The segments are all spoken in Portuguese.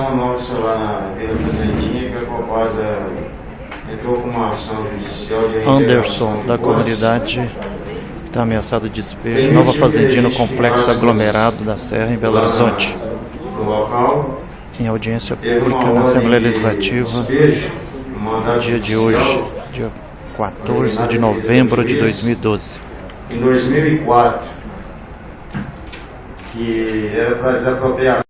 situação nossa lá na Vila Fazendinha, que a Copasa entrou com uma ação judicial de Anderson, da comunidade, está ameaçado de despejo. Nova Fazendinha no Complexo Aglomerado da Serra, em Belo Horizonte. No local, em audiência pública na Assembleia Legislativa, no dia de hoje, dia 14 de novembro de 2012. Em 2004, que era para desapropriação.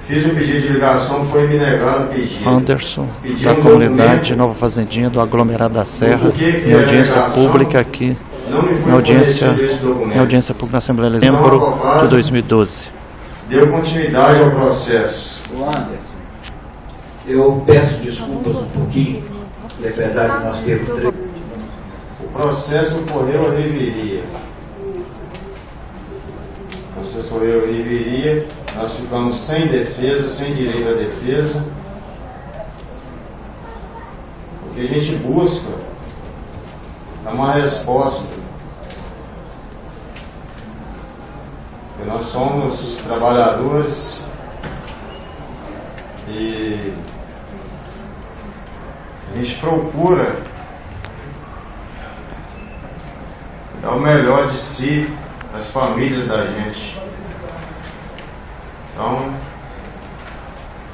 Fiz um pedido de ligação, foi me negado o pedido. Anderson, da comunidade Nova Fazendinha do Aglomerado da Serra, em audiência pública aqui, em audiência pública na Assembleia Legislativa, novembro de 2012. Deu continuidade ao processo. O Anderson, eu peço desculpas um pouquinho, apesar de nós termos três. O processo ocorreu à revelia. O processo ocorreu à revelia. Nós ficamos sem defesa, sem direito à defesa. O que a gente busca é uma resposta. Porque nós somos trabalhadores e a gente procura dar o melhor de si às famílias da gente. Então,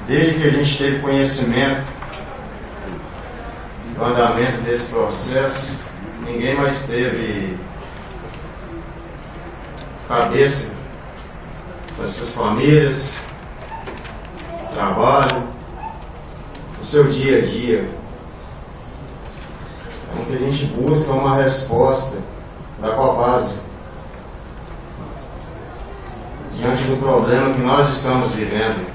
desde que a gente teve conhecimento do andamento desse processo, ninguém mais teve cabeça para as suas famílias, trabalho, o seu dia a dia. Então, o que a gente busca é uma resposta da Copasa diante do problema que nós estamos vivendo.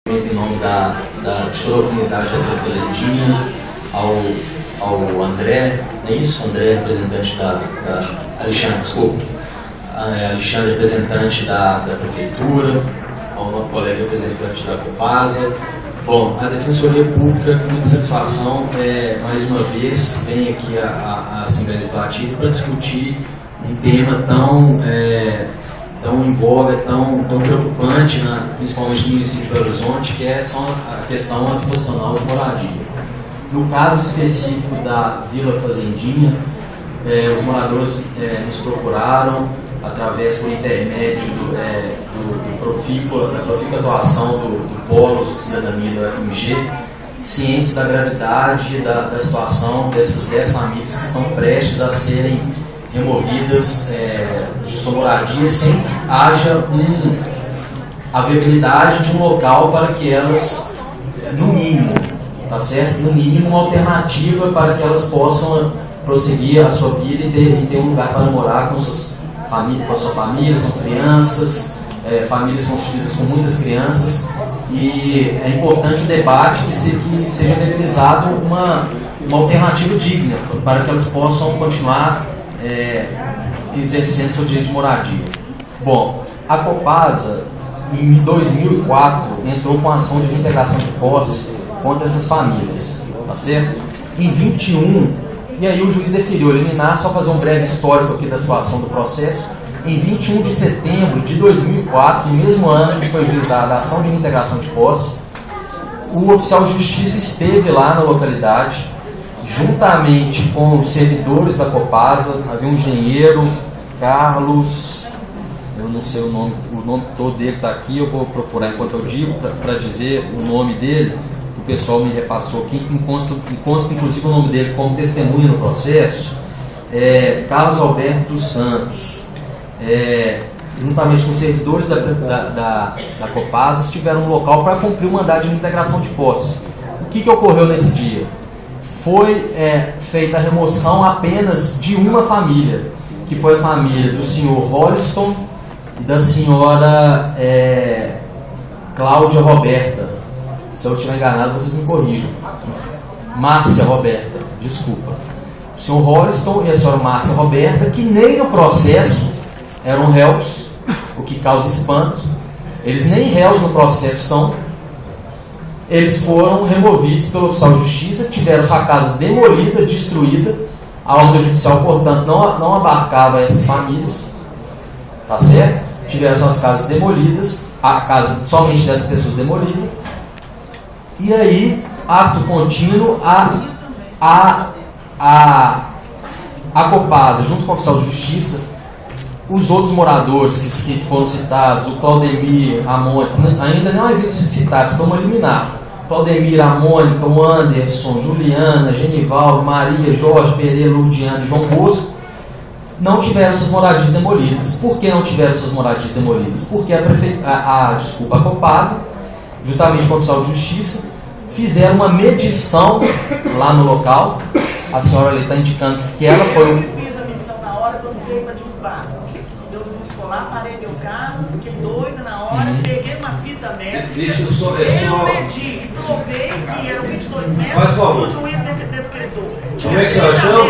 Em nome de toda a comunidade da Vila Fazendinha, ao André, não é isso? André, representante Alexandre, representante da Prefeitura, ao nosso colega representante da Copasa. Bom, a Defensoria Pública, com muita satisfação, mais uma vez, vem aqui à Assembleia Legislativa para discutir um tema tão em voga, tão preocupante, principalmente no município de Belo Horizonte, que é a questão habitacional de moradia. No caso específico da Vila Fazendinha, os moradores nos procuraram, através por intermédio da profícua atuação do Polo de Cidadania do FMG, cientes da gravidade da situação dessas 10 famílias que estão prestes a serem removidas de sua moradia sem que haja a viabilidade de um local para que elas, no mínimo, tá certo? No mínimo, uma alternativa para que elas possam prosseguir a sua vida e ter um lugar para morar com a sua família, são crianças, famílias constituídas com muitas crianças, e é importante o debate que seja viabilizado uma alternativa digna para que elas possam continuar exercendo seu direito de moradia. Bom, a Copasa, em 2004, entrou com a ação de reintegração de posse contra essas famílias, tá certo? Em 21, e aí o juiz deferiu eliminar, só fazer um breve histórico aqui da situação do processo. Em 21 de setembro de 2004, no mesmo ano que foi juizada a ação de reintegração de posse, o oficial de justiça esteve lá na localidade, juntamente com os servidores da Copasa. Havia um engenheiro, Carlos, eu não sei o nome todo dele está aqui, eu vou procurar enquanto eu digo, para dizer o nome dele, que o pessoal me repassou aqui, que consta inclusive o nome dele como testemunha no processo, Carlos Alberto dos Santos. Juntamente com os servidores da Copasa, estiveram no local para cumprir o mandado de reintegração de posse. O que ocorreu nesse dia? Foi feita a remoção apenas de uma família, que foi a família do senhor Holliston e da senhora Cláudia Roberta. Se eu estiver enganado, vocês me corrijam. Márcia Roberta, desculpa. O senhor Holliston e a senhora Márcia Roberta, que nem no processo eram réus, o que causa espanto. Eles nem réus no processo são. eles foram removidos pelo oficial de justiça, tiveram sua casa demolida, destruída. A ordem judicial, portanto, não abarcava essas famílias, tá certo? Tiveram suas casas demolidas, a casa somente dessas pessoas demolida. E aí, ato contínuo, a Copasa, junto com o oficial de justiça, os outros moradores que foram citados, o Claudemir, a Mônica, ainda não haviam sido citados, vamos eliminar. Claudemir, a Mônica, o Anderson, Juliana, Genivaldo, Maria, Jorge, Pereira, Ludiano e João Bosco não tiveram suas moradias demolidas. Por que não tiveram suas moradias demolidas? Porque a Copasa, juntamente com o oficial de justiça, fizeram uma medição lá no local. A senhora está indicando que ela foi Eu fiz a medição na hora quando veio para derrubar. Eu fui lá, parei meu carro, fiquei doida na hora, peguei uma fita métrica. Deixa eu só. Eu medi, provei que eram 22 metros. Faz favor. O juiz decretou. Como é que a senhora chama?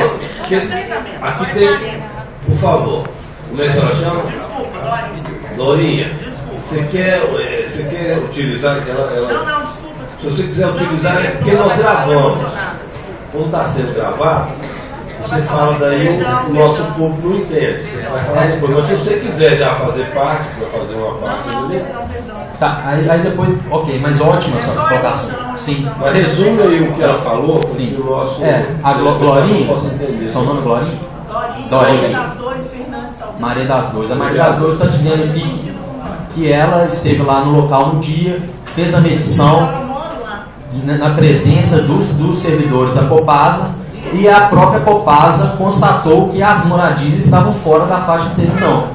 Tinha 30 metros. Aqui agora tem. 40. Por favor. Como é que a senhora chama? Desculpa, Dorinha. Dorinha. Desculpa. Você quer utilizar ela? Não, desculpa. Se você quiser Não, utilizar, é porque não, nós gravamos. emocionada, desculpa. Quando está sendo gravado, você fala daí, o nosso público não entende. Você vai falar depois. Mas se você quiser já fazer parte, para fazer uma parte, Não, entendeu? perdão. Tá, aí depois, ok, mas ótima essa colocação. Sim. Mas resume aí o que ela falou, porque Sim. o nosso. A Glorinha, não posso entender. seu nome é Glorinha? Dorinha. Dorinha. Das Dores, Fernandes Salgado. Maria das Dores. A Maria das Dores está dizendo aqui que ela esteve lá no local um dia, fez a medição Eu moro lá. na presença dos servidores da Copasa, e a própria Copasa constatou que as moradias estavam fora da faixa de servidão.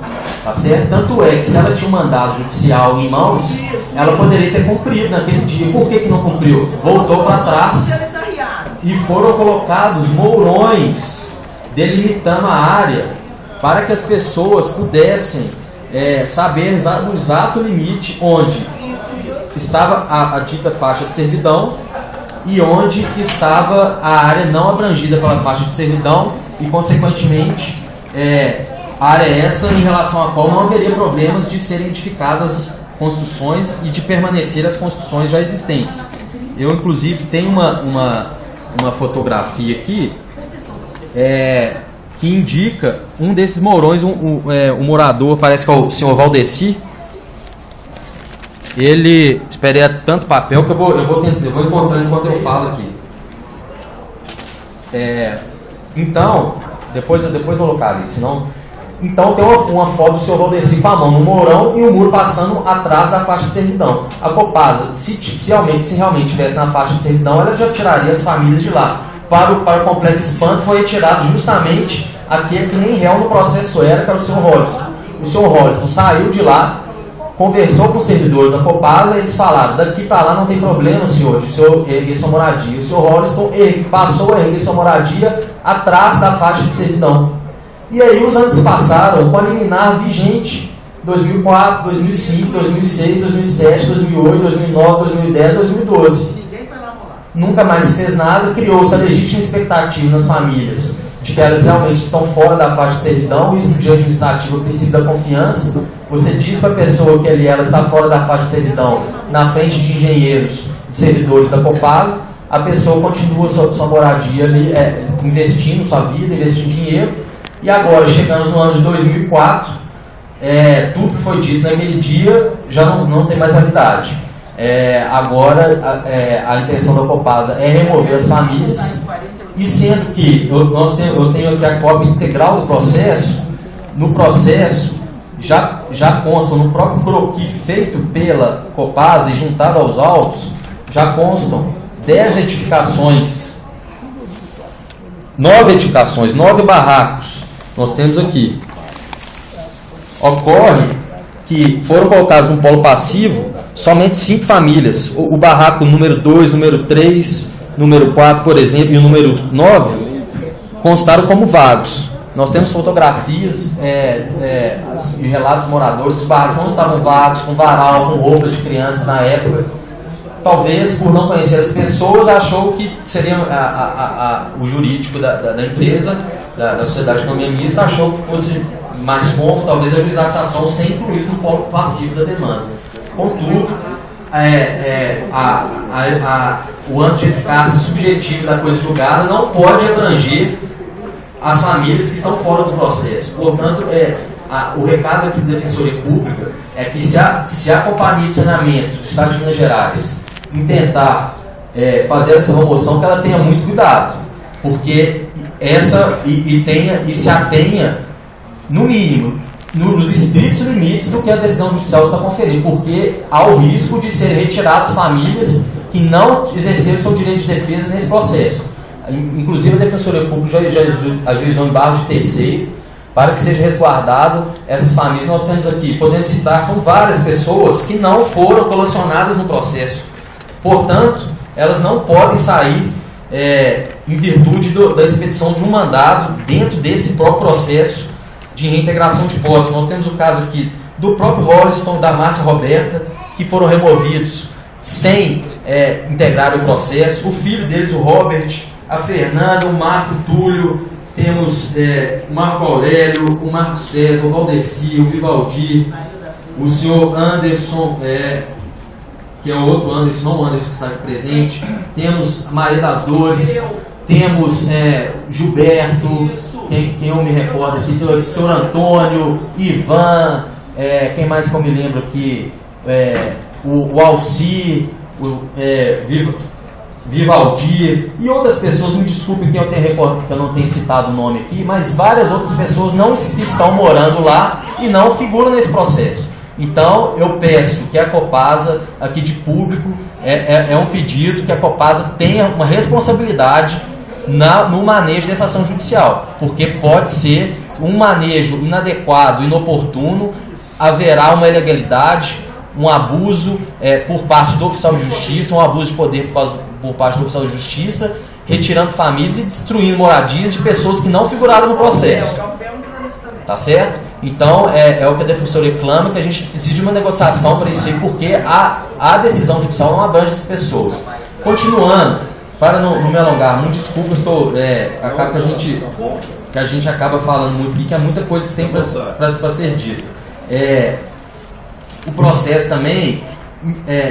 Tá certo? Tanto é que se ela tinha um mandado judicial em mãos, ela poderia ter cumprido naquele dia. Por que não cumpriu? Voltou para trás Eles arriaram. e foram colocados mourões delimitando a área para que as pessoas pudessem saber o exato limite onde estava a dita faixa de servidão e onde estava a área não abrangida pela faixa de servidão e, consequentemente, área essa em relação à qual não haveria problemas de serem edificadas construções e de permanecer as construções já existentes. Eu, inclusive, tenho uma fotografia aqui que indica um desses mourões, um morador, parece que é o senhor Valdeci. Ele, esperei tanto papel que eu vou encontrando enquanto eu falo aqui. Então, depois eu localizo, senão... Então tem uma foto do senhor Valdeci com a mão no mourão e o muro passando atrás da faixa de servidão. A Copasa, se realmente estivesse na faixa de servidão, ela já tiraria as famílias de lá. Para o completo espanto, foi retirado justamente aquele que nem réu no processo era, que era o senhor Rolison. O senhor Rolison saiu de lá, conversou com os servidores da Copasa e eles falaram: daqui para lá não tem problema, senhor, de o senhor erguer sua moradia. O senhor Rolison passou a erguer sua moradia atrás da faixa de servidão. E aí os anos passaram com a liminar vigente: 2004, 2005, 2006, 2007, 2008, 2009, 2010, 2012. Nunca mais se fez nada, criou-se a legítima expectativa nas famílias de que elas realmente estão fora da faixa de servidão. Isso no direito administrativo, o princípio da confiança. Você diz para a pessoa que ali ela está fora da faixa de servidão na frente de engenheiros, de servidores da Copasa, a pessoa continua sua moradia ali, investindo sua vida, investindo dinheiro. E agora, chegamos no ano de 2004, tudo que foi dito naquele dia já não tem mais validade. Agora, a intenção da Copasa é remover as famílias, e sendo que eu tenho aqui a cópia integral do processo. No processo, já constam, no próprio croquis feito pela Copasa e juntado aos autos, já constam 10 edificações, 9 edificações, 9 barracos. Nós temos aqui. Ocorre que foram colocados no polo passivo somente 5 famílias. O barraco número 2, número 3, número 4, por exemplo, e o número 9 constaram como vagos. Nós temos fotografias e relatos dos moradores que os barracos não estavam vagos, com varal, com roupas de crianças na época. Talvez, por não conhecer as pessoas, achou que seria o jurídico da empresa, da sociedade de economia mista, achou que fosse mais cômodo, talvez, ajuizar essa ação sem incluir isso no polo passivo da demanda. Contudo, o âmbito de eficácia subjetiva da coisa julgada não pode abranger as famílias que estão fora do processo. Portanto, o recado aqui da Defensoria Pública é que se a Companhia de Saneamento do Estado de Minas Gerais intentar fazer essa remoção, que ela tenha muito cuidado, porque se atenha, no mínimo, nos estritos limites do que a decisão judicial está conferindo, porque há o risco de serem retiradas famílias que não exerceram seu direito de defesa nesse processo. Inclusive a Defensoria Pública já ajuizou em barra de terceiro para que seja resguardado essas famílias. Nós temos aqui, podemos citar, são várias pessoas que não foram colecionadas no processo. Portanto, elas não podem sair em virtude da expedição de um mandado dentro desse próprio processo de reintegração de posse. Nós temos o caso aqui do próprio Rolliston, da Márcia Roberta, que foram removidos sem integrar o processo. O filho deles, o Robert, a Fernanda, o Marco Túlio, temos o Marco Aurélio, o Marco César, o Valdeci, o Vivaldi, o senhor Anderson, que é o outro Anderson, não o Anderson que está aqui presente. Temos Maria das Dores, temos Gilberto, quem eu me recordo aqui, o senhor Antônio, Ivan, quem mais que eu me lembro aqui, o Alci, Vivaldi e outras pessoas. Me desculpe que eu não tenho citado o nome aqui, mas várias outras pessoas não estão morando lá e não figuram nesse processo. Então eu peço que a Copasa, aqui de público, é um pedido que a Copasa tenha uma responsabilidade no manejo dessa ação judicial, porque pode ser um manejo inadequado, inoportuno, haverá uma ilegalidade, um abuso por parte do oficial de justiça, um abuso de poder por parte do oficial de justiça, retirando famílias e destruindo moradias de pessoas que não figuraram no processo. Tá certo? Então, é o que a Defensoria clama, que a gente precisa de uma negociação para isso aí, porque a decisão judicial não abrange essas pessoas. Continuando, para não me alongar, muito desculpa, acaba que a gente acaba falando muito aqui, que é muita coisa que tem para ser dita. O processo também,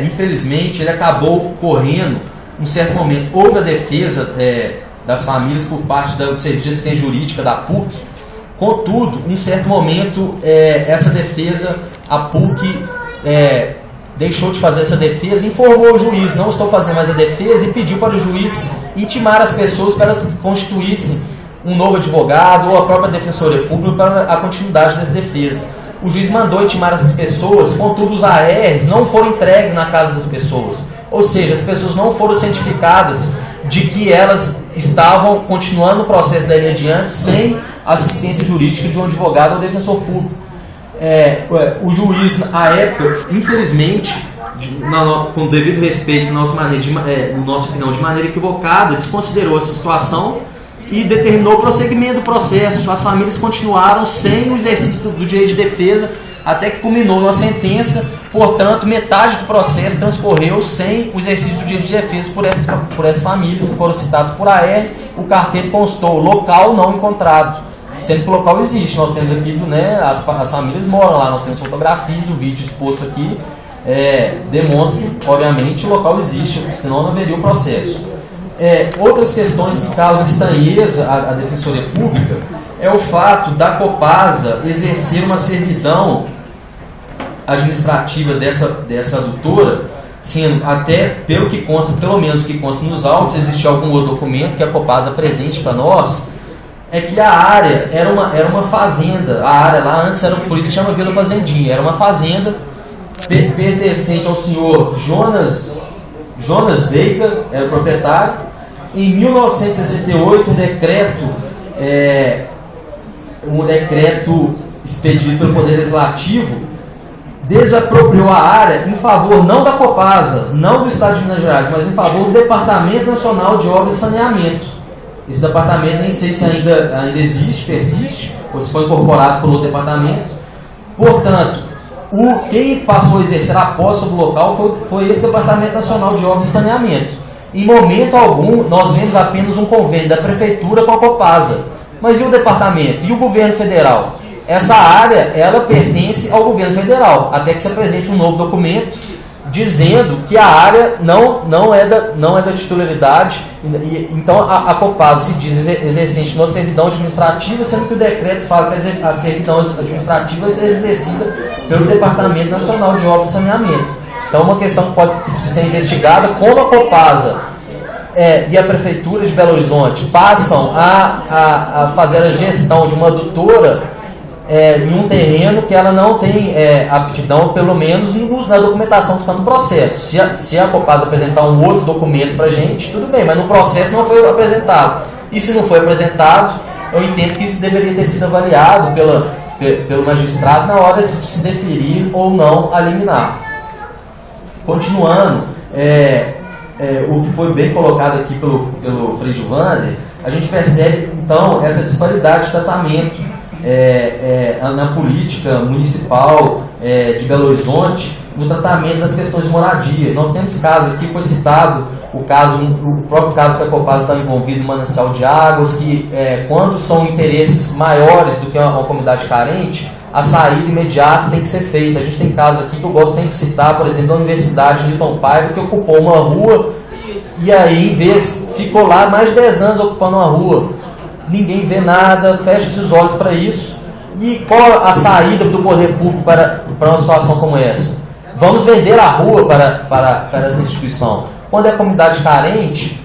infelizmente, ele acabou correndo um certo momento. Houve a defesa das famílias por parte do Serviço de Assistência Jurídica da PUC. Contudo, em um certo momento, essa defesa, a PUC deixou de fazer essa defesa, informou o juiz, não estou fazendo mais a defesa, e pediu para o juiz intimar as pessoas para elas constituíssem um novo advogado ou a própria Defensoria Pública para a continuidade dessa defesa. O juiz mandou intimar essas pessoas, contudo os ARs não foram entregues na casa das pessoas. Ou seja, as pessoas não foram cientificadas de que elas estavam continuando o processo dali adiante sem assistência jurídica de um advogado ou defensor público. O juiz, na época, infelizmente, com o devido respeito, no nosso opinião, de maneira equivocada, desconsiderou essa situação e determinou o prosseguimento do processo. As famílias continuaram sem o exercício do direito de defesa, até que culminou numa sentença. Portanto, metade do processo transcorreu sem o exercício do direito de defesa por essas famílias que foram citadas por AR. O carteiro constou local não encontrado, sendo que o local existe. Nós temos aqui, as famílias moram lá, nós temos fotografias, o vídeo exposto aqui demonstra que, obviamente, o local existe, senão não haveria o processo. Outras questões que causam estranheza à Defensoria Pública é o fato da Copasa exercer uma servidão administrativa dessa adutora, sendo, até pelo que consta, pelo menos o que consta nos autos, se existe algum outro documento que a Copasa apresente para nós, é que a área era uma fazenda. A área lá antes era, por isso que chama Vila Fazendinha, era uma fazenda pertencente ao senhor Jonas Veiga, era o proprietário. Em 1968, um decreto expedido pelo Poder Legislativo desapropriou a área em favor não da Copasa, não do Estado de Minas Gerais, mas em favor do Departamento Nacional de Obras e Saneamento. Esse departamento nem sei se ainda existe, persiste, ou se foi incorporado por outro departamento. Portanto, quem passou a exercer a posse sobre o local foi esse Departamento Nacional de Obras e Saneamento. Em momento algum, nós vemos apenas um convênio da Prefeitura com a Copasa. Mas e o departamento? E o governo federal? Essa área, ela pertence ao governo federal, até que se apresente um novo documento dizendo que a área não é da titularidade, então a Copasa se diz exercente de uma servidão administrativa, sendo que o decreto fala que a servidão administrativa vai ser exercida pelo Departamento Nacional de Obras e Saneamento. Então, uma questão que precisa ser investigada, como a Copasa e a Prefeitura de Belo Horizonte passam a fazer a gestão de uma adutora em um terreno que ela não tem aptidão, pelo menos na documentação que está no processo. Se a Copasa apresentar um outro documento para a gente, tudo bem, mas no processo não foi apresentado. E se não foi apresentado, eu entendo que isso deveria ter sido avaliado pelo magistrado na hora de se deferir ou não a liminar. Continuando, o que foi bem colocado aqui pelo Frei Gilvander, a gente percebe, então, essa disparidade de tratamento na política municipal de Belo Horizonte, no tratamento das questões de moradia. Nós temos casos aqui, foi citado o próprio caso que a Copasa está envolvida no manancial de águas, que quando são interesses maiores do que uma comunidade carente, a saída imediata tem que ser feita. A gente tem casos aqui que eu gosto sempre de citar, por exemplo, da Universidade de Newton Paiva, que ocupou uma rua e aí, em vez, ficou lá mais de 10 anos ocupando uma rua. Ninguém vê nada, fecha-se os olhos para isso. E qual a saída do poder público para uma situação como essa? Vamos vender a rua para essa instituição. Quando é comunidade carente,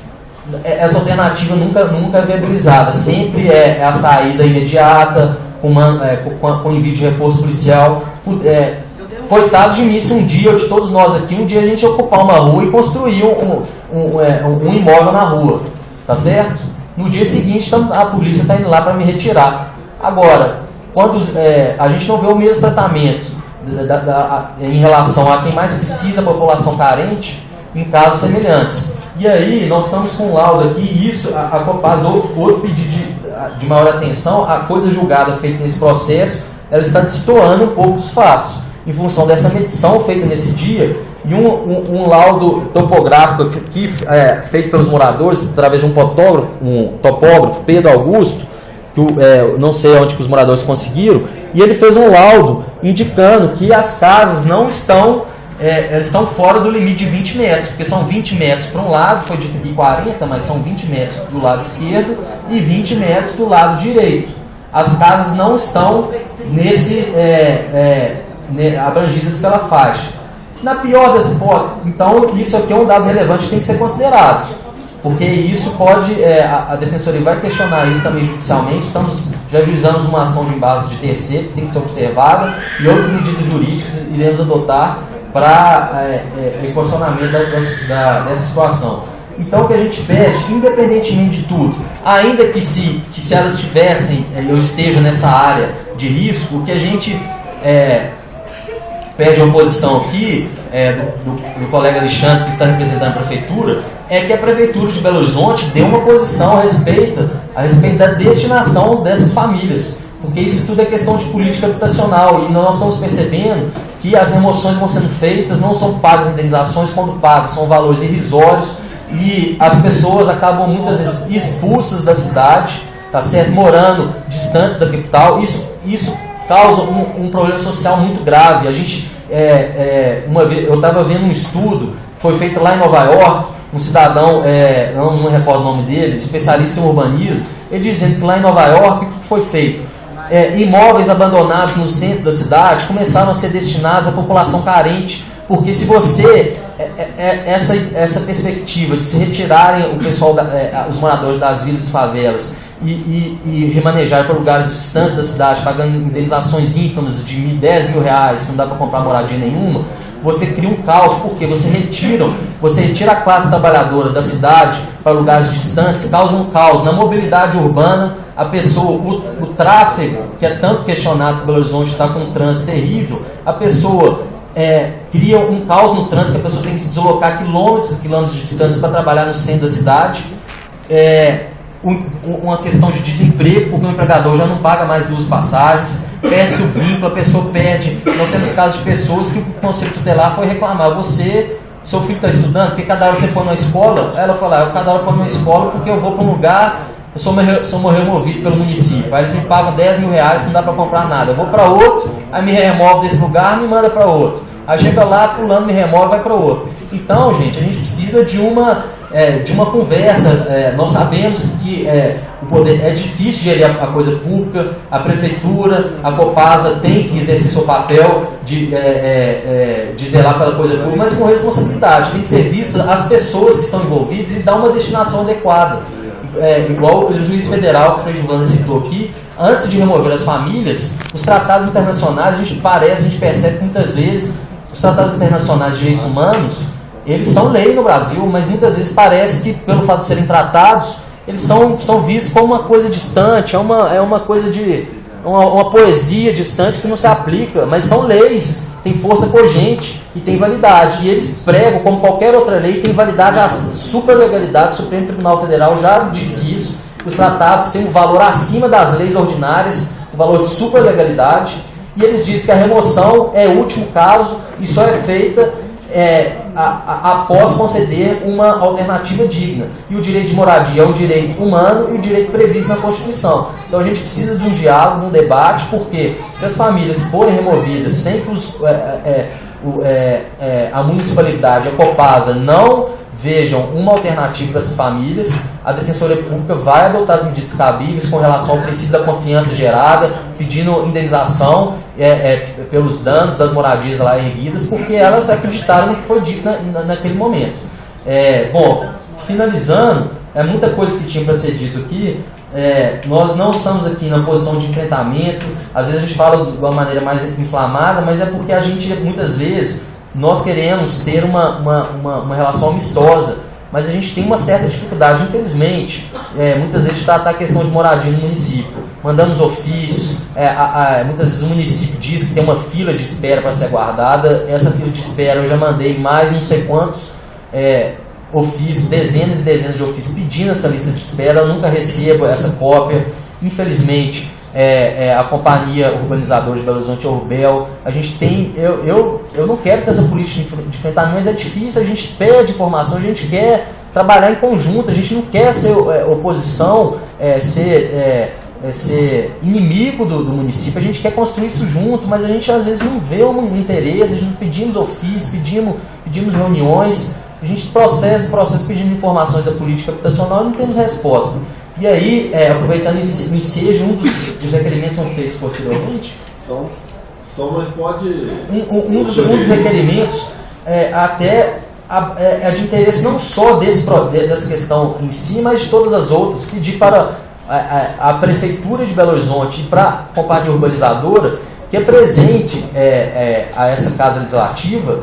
essa alternativa nunca é viabilizada. Sempre é a saída imediata, com envio de reforço policial. Coitado de mim, se um dia, ou de todos nós aqui, um dia a gente ocupar uma rua e construir um imóvel na rua. Tá certo? No dia seguinte, a polícia está indo lá para me retirar. Agora, quando a gente não vê o mesmo tratamento em relação a quem mais precisa, a população carente, em casos semelhantes. E aí, nós estamos com um laudo aqui, e isso, a Copasa, outro pedido de maior atenção, a coisa julgada feita nesse processo, ela está destoando um pouco dos fatos, em função dessa medição feita nesse dia, e um laudo topográfico feito pelos moradores, através de um topógrafo, Pedro Augusto, que não sei onde que os moradores conseguiram, e ele fez um laudo indicando que as casas não estão, elas estão fora do limite de 20 metros, porque são 20 metros para um lado, foi dito aqui 40, mas são 20 metros do lado esquerdo e 20 metros do lado direito. As casas não estão abrangidas pela faixa. Na pior das hipóteses, então, isso aqui é um dado relevante que tem que ser considerado, porque isso pode, a Defensoria vai questionar isso também judicialmente. Já ajuizamos uma ação de embase de terceiro, que tem que ser observada, e outras medidas jurídicas iremos adotar para equacionamento dessa situação. Então, o que a gente pede, independentemente de tudo, ainda que se elas estivessem, eu esteja nessa área de risco, o que a gente pede a oposição aqui, do colega Alexandre, que está representando a Prefeitura, é que a Prefeitura de Belo Horizonte dê uma posição a respeito da destinação dessas famílias, porque isso tudo é questão de política habitacional, e nós estamos percebendo que as remoções vão sendo feitas, não são pagas indenizações, quando pagas são valores irrisórios, e as pessoas acabam muitas vezes expulsas da cidade, tá certo? Morando distantes da capital. Isso causa um problema social muito grave. A gente, uma vez, eu estava vendo um estudo que foi feito lá em Nova York, um cidadão, não me recordo o nome dele, especialista em urbanismo, ele dizendo que lá em Nova York, o que foi feito? Imóveis abandonados no centro da cidade começaram a ser destinados à população carente, porque se você, essa perspectiva de se retirarem o pessoal, os moradores das vilas e favelas e remanejar para lugares distantes da cidade, pagando indenizações ínfamas de 10 mil reais, que não dá para comprar moradia nenhuma, você cria um caos, porque você retira a classe trabalhadora da cidade para lugares distantes, causa um caos na mobilidade urbana. A pessoa, o tráfego, que é tanto questionado que Belo Horizonte está com um trânsito terrível, a pessoa cria um caos no trânsito, que a pessoa tem que se deslocar quilômetros de distância para trabalhar no centro da cidade. Uma questão de desemprego, porque o empregador já não paga mais 2 passagens, perde-se o vínculo, a pessoa perde. Nós temos casos de pessoas que o Conselho Tutelar foi reclamar: seu filho está estudando, porque cada hora você põe na escola? Ela fala: eu cada hora põe na escola porque eu vou para um lugar, eu sou removido pelo município, aí eles me pagam 10 mil reais, não dá para comprar nada. Eu vou para outro, aí me remove desse lugar, me manda para outro. Aí chega lá, fulano me remove, vai para o outro. Então, gente, a gente precisa de uma conversa. Nós sabemos que o poder é difícil gerir a coisa pública, a prefeitura, a Copasa tem que exercer seu papel de zelar pela coisa pública, mas com responsabilidade. Tem que ser vista as pessoas que estão envolvidas e dar uma destinação adequada. Igual o juiz federal que o Frei Giovanni citou aqui, antes de remover as famílias, os tratados internacionais, a gente percebe que muitas vezes os tratados internacionais de direitos humanos, eles são lei no Brasil, mas muitas vezes parece que, pelo fato de serem tratados, eles são vistos como uma coisa distante, é uma coisa de uma poesia distante que não se aplica, mas são leis, tem força cogente e tem validade. E eles pregam, como qualquer outra lei, tem validade, a superlegalidade. O Supremo Tribunal Federal já disse isso. Os tratados têm um valor acima das leis ordinárias, um valor de superlegalidade. E eles dizem que a remoção é o último caso e só é feita após conceder uma alternativa digna. E o direito de moradia é um direito humano e o direito previsto na Constituição. Então a gente precisa de um diálogo, de um debate, porque se as famílias forem removidas sem que a municipalidade, a Copasa, não vejam uma alternativa para essas famílias, a Defensoria Pública vai adotar as medidas cabíveis com relação ao princípio da confiança gerada, pedindo indenização pelos danos das moradias lá erguidas, porque elas acreditaram no que foi dito naquele momento. Bom, finalizando, muita coisa que tinha para ser dito aqui. Nós não estamos aqui na posição de enfrentamento, às vezes a gente fala de uma maneira mais inflamada, mas é porque a gente, muitas vezes, nós queremos ter uma relação amistosa, mas a gente tem uma certa dificuldade, infelizmente, muitas vezes tratar a questão de moradia no município. Mandamos ofícios, muitas vezes o município diz que tem uma fila de espera para ser aguardada. Essa fila de espera eu já mandei mais não sei quantos ofícios, dezenas e dezenas de ofícios pedindo essa lista de espera. Eu nunca recebo essa cópia, infelizmente. A companhia urbanizadora de Belo Horizonte, a Urbel, a gente tem, eu não quero ter essa política de enfrentamento, mas é difícil, a gente pede informação, a gente quer trabalhar em conjunto, a gente não quer ser oposição, ser inimigo do município, a gente quer construir isso junto, mas a gente às vezes não vê um interesse, a gente pedimos ofícios, pedimos reuniões, a gente processa pedindo informações da política habitacional e não temos resposta. E aí, aproveitando o ensejo, um dos requerimentos são feitos posteriormente? Mas pode... Um dos requerimentos é de interesse não só dessa questão em si, mas de todas as outras. Pedir para a Prefeitura de Belo Horizonte e para a companhia urbanizadora que apresente a essa Casa Legislativa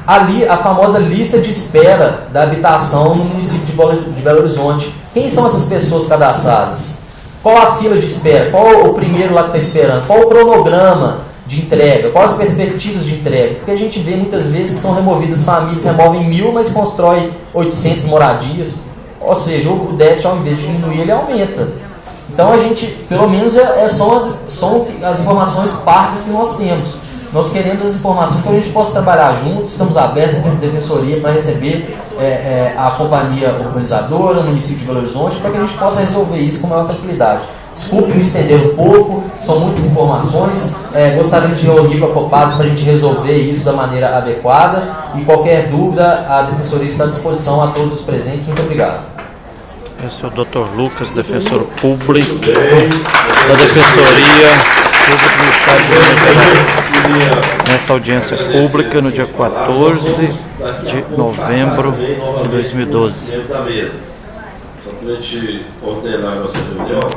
ali a famosa lista de espera da habitação no município de Belo Horizonte. Quem são essas pessoas cadastradas? Qual a fila de espera? Qual o primeiro lá que está esperando? Qual o cronograma de entrega? Quais as perspectivas de entrega? Porque a gente vê muitas vezes que são removidas famílias, removem 1000, mas constrói 800 moradias. Ou seja, o déficit, ao invés de diminuir, ele aumenta. Então a gente, pelo menos, são as informações parcas que nós temos. Nós queremos as informações para que a gente possa trabalhar juntos. Estamos abertos dentro da Defensoria para receber a companhia urbanizadora, o município de Belo Horizonte, para que a gente possa resolver isso com maior tranquilidade. Desculpe me estender um pouco, são muitas informações. Gostaríamos de reunir com a Copasa para a gente resolver isso da maneira adequada. E qualquer dúvida, a Defensoria está à disposição a todos os presentes. Muito obrigado. Esse é o Dr. Lucas, defensor público da Defensoria Pública do Estado de Minas Gerais. Nessa audiência pública, no dia 14 de novembro de 2012. Só para a gente ordenar a nossa reunião.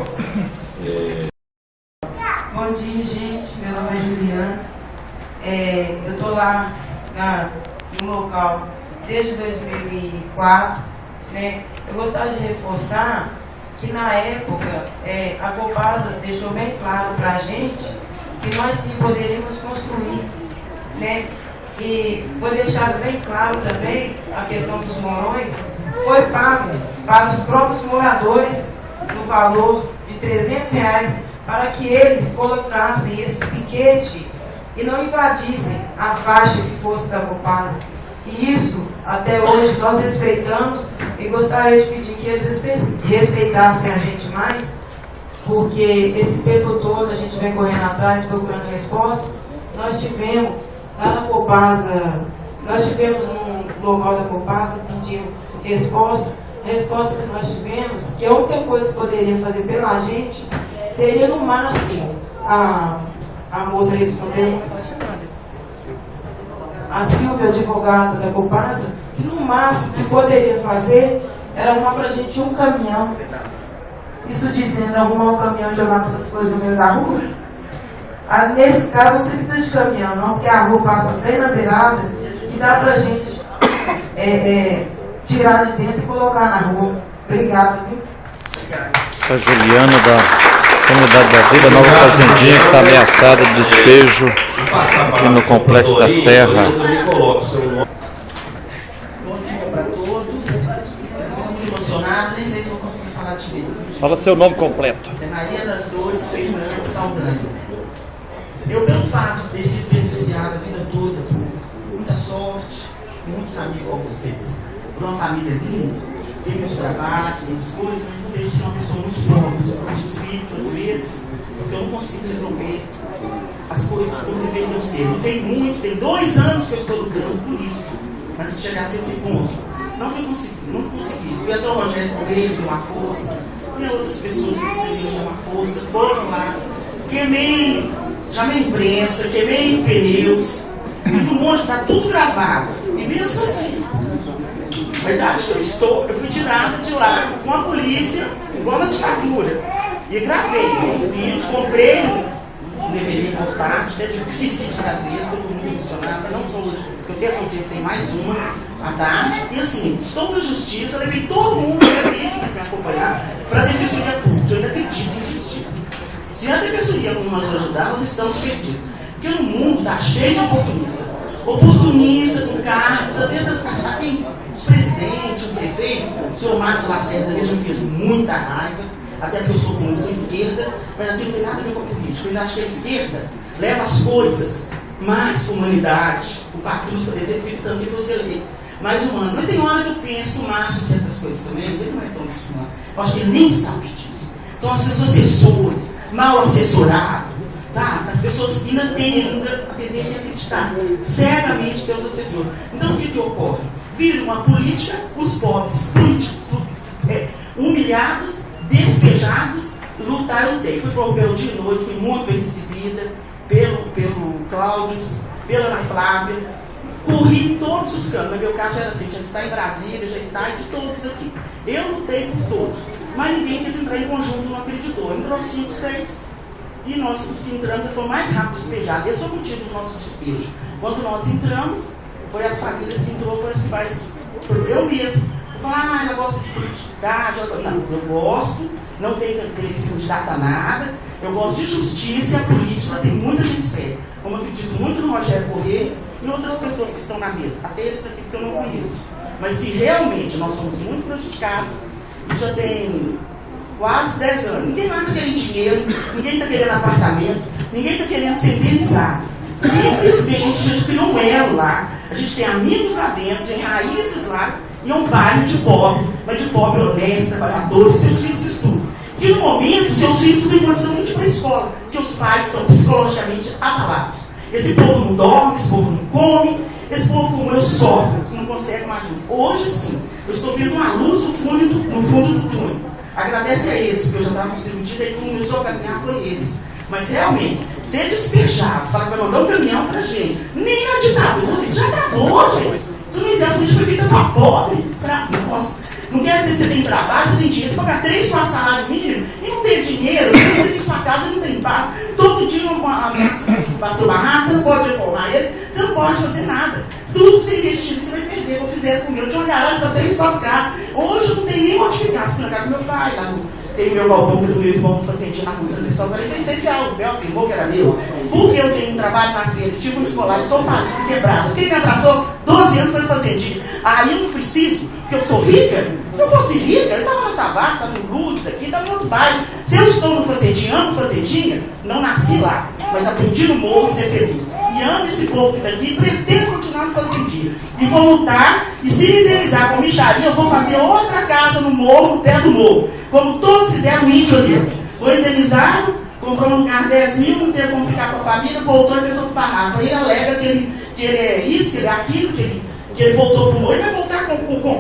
Bom dia, gente. Meu nome é Juliana. Eu estou lá no local desde 2004. Né? Eu gostaria de reforçar que na época a Copasa deixou bem claro para a gente que nós sim poderíamos construir, né? E foi deixado bem claro também a questão dos morões, foi pago para os próprios moradores no valor de R$300 para que eles colocassem esse piquete e não invadissem a faixa que fosse da Copasa. E isso, até hoje, nós respeitamos e gostaria de pedir que eles respeitassem a gente mais, porque esse tempo todo a gente vem correndo atrás, procurando resposta. nós tivemos lá na Copasa, nós tivemos no local da Copasa, pedimos resposta. A resposta que nós tivemos, que a única coisa que poderia fazer pela gente, seria no máximo, a moça respondeu, a Silvia, advogada da Copasa, que no máximo que poderia fazer era arrumar pra gente um caminhão. Isso dizendo, arrumar um caminhão e jogar essas coisas no meio da rua. Nesse caso não precisa de caminhão não, porque a rua passa bem na beirada e dá pra gente tirar de dentro e colocar na rua. Obrigada, viu? Essa Juliana da Comunidade da Vila Nova Fazendinha, que está ameaçada de despejo aqui no Complexo da Serra. Bom dia para todos. Estou muito emocionado, nem sei se vou conseguir falar direito. Fala seu nome completo. É Maria das Dores Fernandes Saldanha. Eu, pelo fato de ter sido beneficiada a vida toda por muita sorte e muitos amigos como vocês, por uma família linda, tem meus trabalhos, minhas coisas, mas eu vejo ser uma pessoa muito pobre, de espírito às vezes, porque eu não consigo resolver as coisas como deveriam ser. Não tem muito, tem 2 anos que eu estou lutando por isso, mas se chegasse a esse ponto, não consegui. Fui até o Rogério Correia, deu uma força, e outras pessoas que também deu uma força, foram lá, queimei, chamei imprensa, queimei pneus, fiz um monte, está tudo gravado, e mesmo assim, a verdade que eu fui tirada de lá com a polícia, igual na ditadura, e gravei um vídeo, comprei um DVD portátil, esqueci de trazer, estou muito emocionada, não sou hoje, porque eu tenho essa audiência, tem mais uma à tarde, e assim, estou na justiça, levei todo mundo que quis me acompanhar para a Defensoria Pública, eu ainda acredito em justiça. Se a Defensoria não nos ajudar, nós estamos perdidos, porque no mundo está cheio de oportunista com cargos, às vezes tem os presidentes, o prefeito, o senhor Marcos Lacerda, ele já me fez muita raiva, até porque eu sou comunista esquerda, mas aquilo não tem nada a ver com a política. Eu ainda acho que a esquerda leva as coisas mais humanidade. O Patrus, por exemplo, fica tanto que você lê, mais humano. Mas tem hora que eu penso que o Márcio, certas coisas também, ele não é tão humano. Eu acho que ele nem sabe disso. São os seus assessores, mal assessorados. Tá? As pessoas ainda têm a tendência a acreditar cegamente seus assessores. Então o que ocorre? Vira uma política, os pobres humilhados, despejados, eu lutei. Fui para o Rebelde de noite, fui muito bem recebida pelo Cláudio, pela Ana Flávia. Corri todos os campos, no meu caso já era assim, já está em Brasília, já está de todos aqui. Eu lutei por todos, mas ninguém quis entrar em conjunto, não acreditou. Entrou 5, 6. E nós, os que entramos, foram mais rápido despejados. Esse foi o motivo do nosso despejo. Quando nós entramos, foi as famílias que entrou, foi as que mais. Foi eu mesmo. Eu falei, ela gosta de politicidade. Não, eu gosto, não tenho interesse em candidato a nada. Eu gosto de justiça e a política tem muita gente séria. Como eu acredito muito no Rogério Correia e outras pessoas que estão na mesa. Até eles aqui que eu não conheço. Mas que realmente nós somos muito prejudicados e já tem quase 10 anos. Ninguém mais está querendo dinheiro, ninguém está querendo apartamento, ninguém está querendo ser indenizado. Simplesmente a gente criou um elo lá, a gente tem amigos lá dentro, tem raízes lá, e é um bairro de pobre, mas de pobre honesto, trabalhador, que seus filhos estudam. E no momento, seus filhos não têm condição nem de ir para a escola, porque os pais estão psicologicamente abalados. Esse povo não dorme, esse povo não come, esse povo como eu sofre, não consegue uma ajuda. Hoje sim, eu estou vendo uma luz no fundo do túnel. Agradece a eles, porque eu já estava iludida e quem começou a caminhar foi eles. Mas realmente, ser despejado, falar que vai mandar um caminhão pra gente, nem na ditadura, isso já acabou, gente. Se não fizer a política, fica pra pobre, pra nós. Não quer dizer que você tem trabalho, você tem dinheiro, você pagar 3, 4 salários mínimos e não tem dinheiro, você tem sua casa e não tem paz. Todo dia para seu barraco, você não pode reformar ele, você não pode fazer nada. Tudo que você investir, você vai perder. Como fizeram comigo, eu tinha uma garagem para 3, 4 carros. Hoje eu não tenho nem onde ficar. Fico na casa do meu pai, lá tem o meu galpão que é do meu irmão fazendinho na rua Transição 46, que o aluguel afirmou que era meu. Porque eu tenho um trabalho na feira, tipo um escolar, sou falida, quebrada. Quem me abraçou 12 anos foi fazendinho. Aí eu não preciso, porque eu sou rica. Se eu fosse rica, eu estava na Savassi, estava no Lourdes aqui, estava em outro bairro. Se eu estou no fazendinho, amo fazendinha, não nasci lá, mas aprendi no morro e ser feliz. E amo esse povo que está aqui, pretendo continuar no fazendinho. E vou lutar, e se me indenizar com micharia, eu vou fazer outra casa no morro, no pé do morro. Como todos fizeram o índio ali. Vou indenizado, comprou um lugar 10 mil, não teve como ficar com a família, voltou e fez outro barraco. Aí ele alega que ele é isso, que ele é aquilo, que ele voltou para o morro. Ele vai voltar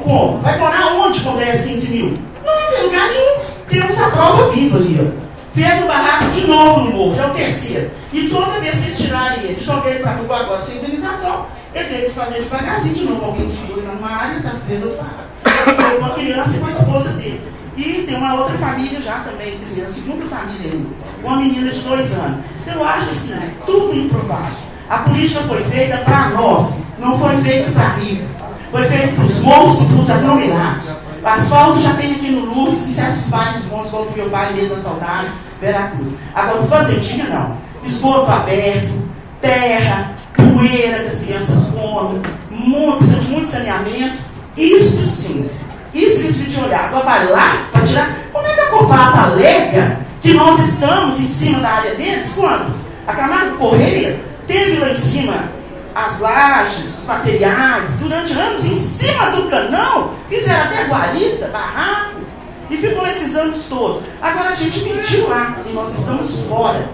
como? Vai morar onde com 10, 15 mil? Não tem lugar nenhum. Temos a prova viva ali, ó. Fez o barraco de novo no morro, já é o terceiro. E toda vez que eles tirarem ele, joguei ele para a rua agora sem indenização, ele teve que fazer devagarzinho de novo. Alguém tirou ele numa área e fez outro barraco. Uma criança e com a esposa dele. E tem uma outra família já também, quer dizer, a segunda família ainda. Uma menina de 2 anos. Então eu acho assim, tudo improvável. A política foi feita para nós, não foi feita para rico. Foi feita para os morros e para os aglomerados. O asfalto já tem aqui no Lourdes, em certos bairros bons, igual do meu pai, mesmo da Saudade, Veracruz. Agora, o fazendinha não. Esgoto aberto, terra, poeira que as crianças comem, precisa de muito saneamento. Isso sim. Isso que eles pediam olhar. Agora vai lá para tirar. Como é que a Copasa alega que nós estamos em cima da área deles? Quando? A Camargo Correia teve lá em cima as lajes, os materiais, durante anos, em cima do canão, fizeram até guarita, barraco, e ficou esses anos todos. Agora a gente mentiu lá, e nós estamos fora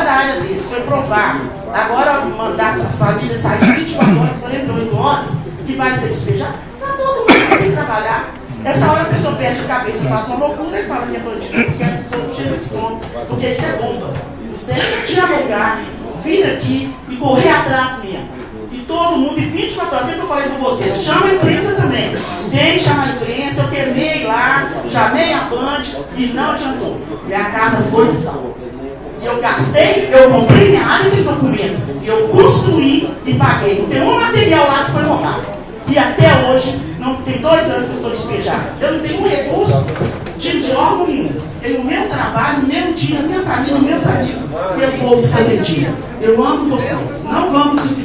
da área deles, foi provado. Agora mandar as famílias saírem 24 horas, 48 horas, que vai ser despejado, está todo mundo sem trabalhar. Essa hora a pessoa perde a cabeça, faz uma loucura e fala que é bandido, porque é todo dia desse ponto, porque isso é bomba. Você tem que dialogar, vir aqui e correr atrás mesmo. E todo mundo, e 24 horas, o que eu falei com vocês? Chama a imprensa também. Tem que chamar a imprensa, eu queimei lá, chamei a Band e não adiantou. Minha casa foi pro sal. E eu gastei, eu comprei minha área de documento, e eu construí e paguei. Não tem um material lá que foi roubado. E até hoje, não tem 2 anos que eu estou despejado. Eu não tenho um recurso de órgão nenhum. Tenho o meu trabalho, o meu dia, a minha família, os meus amigos, meu povo de fazendinha. Eu amo vocês. Não vamos desistir.